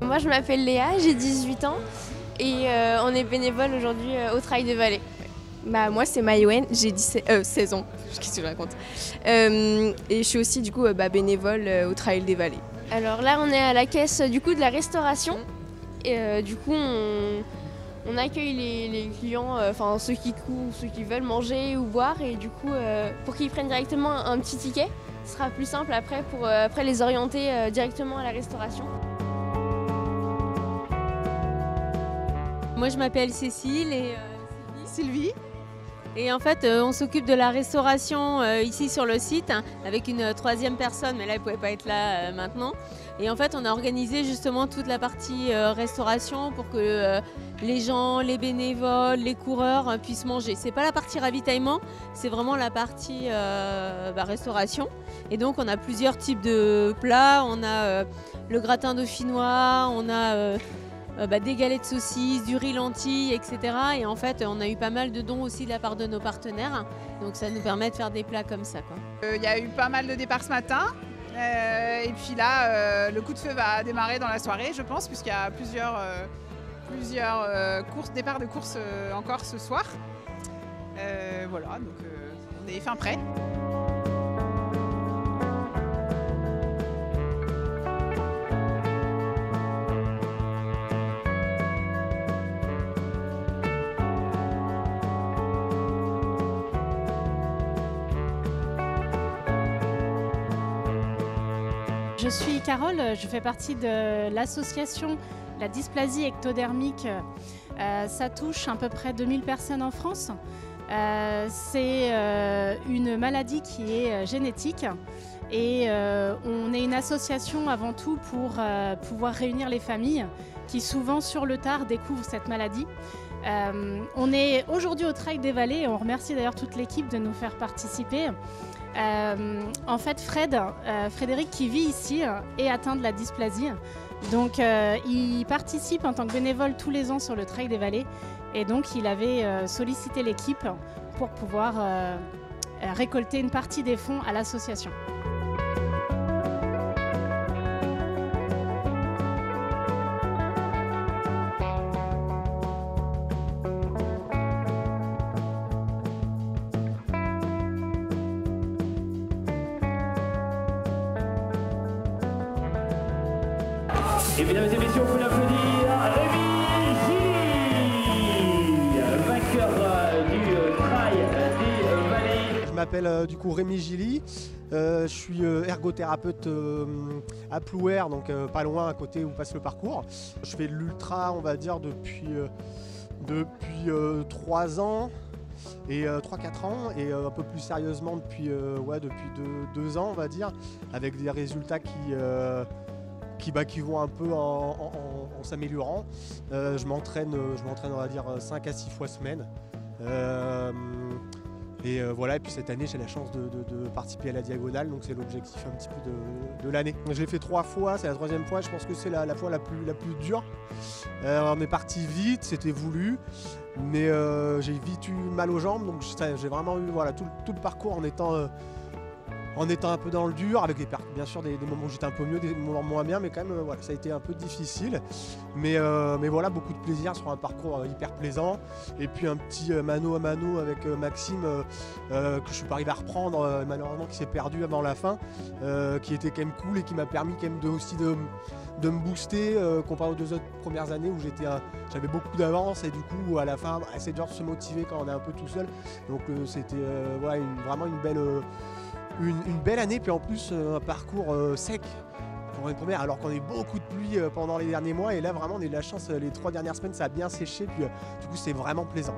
Moi je m'appelle Léa, j'ai 18 ans et on est bénévole aujourd'hui au Trail des Vallées. Bah, moi c'est Maïwen, j'ai 16 ans, qu'est-ce que je raconte. Et je suis aussi du coup bénévole au Trail des Vallées. Alors là on est à la caisse du coup de la restauration et du coup on accueille les clients, enfin ceux qui veulent manger ou boire et du coup pour qu'ils prennent directement un petit ticket, ce sera plus simple après pour après les orienter directement à la restauration. Moi je m'appelle Cécile et Sylvie. Et en fait on s'occupe de la restauration ici sur le site avec une troisième personne, mais là elle ne pouvait pas être là maintenant. Et en fait on a organisé justement toute la partie restauration pour que les gens, les bénévoles, les coureurs puissent manger. C'est pas la partie ravitaillement, c'est vraiment la partie restauration. Et donc on a plusieurs types de plats, on a le gratin dauphinois, on a des galettes de saucisses, du riz lentilles, etc. Et en fait, on a eu pas mal de dons aussi de la part de nos partenaires. Donc ça nous permet de faire des plats comme ça, quoi. Il y a eu pas mal de départs ce matin. Et puis là, le coup de feu va démarrer dans la soirée, je pense, puisqu'il y a plusieurs départs de course encore ce soir. Voilà, donc on est fin prêt. Je suis Carole, je fais partie de l'association La Dysplasie Ectodermique. Ça touche à peu près 2000 personnes en France. C'est une maladie qui est génétique et on est une association avant tout pour pouvoir réunir les familles qui souvent sur le tard découvrent cette maladie. On est aujourd'hui au Trail des Vallées et on remercie d'ailleurs toute l'équipe de nous faire participer. En fait, Frédéric qui vit ici est atteint de la dysplasie. Donc il participe en tant que bénévole tous les ans sur le Trail des Vallées et donc il avait sollicité l'équipe pour pouvoir récolter une partie des fonds à l'association. Et mesdames et messieurs, on peut l'applaudir, Rémi Gilly, vainqueur du Trail des Vallées. Je m'appelle du coup Rémi Gilly, je suis ergothérapeute à Plouer, donc pas loin à côté où passe le parcours. Je fais de l'ultra, on va dire, depuis 3 ans. Et 3-4 ans et un peu plus sérieusement depuis 2 ans on va dire, avec des résultats qui vont un peu en s'améliorant. Je m'entraîne on va dire 5 à 6 fois semaine. Voilà, et puis cette année j'ai la chance de participer à la diagonale, donc c'est l'objectif un petit peu de l'année. Je l'ai fait 3 fois, c'est la 3e fois, je pense que c'est la fois la plus dure. On est parti vite, c'était voulu, mais j'ai vite eu mal aux jambes, donc j'ai vraiment eu tout le parcours en étant un peu dans le dur, avec bien sûr des moments où j'étais un peu mieux, des moments moins bien, mais quand même ça a été un peu difficile. Mais voilà, beaucoup de plaisir sur un parcours hyper plaisant. Et puis un petit mano à mano avec Maxime que je suis pas arrivé à reprendre, malheureusement qui s'est perdu avant la fin, qui était quand même cool et qui m'a permis quand même de me booster comparé aux 2 autres premières années où j'avais beaucoup d'avance et du coup à la fin c'est dur de se motiver quand on est un peu tout seul. Donc c'était vraiment une belle année, puis en plus un parcours sec pour une première, alors qu'on a eu beaucoup de pluie pendant les derniers mois, et là vraiment on a eu de la chance, les 3 dernières semaines ça a bien séché, puis du coup c'est vraiment plaisant.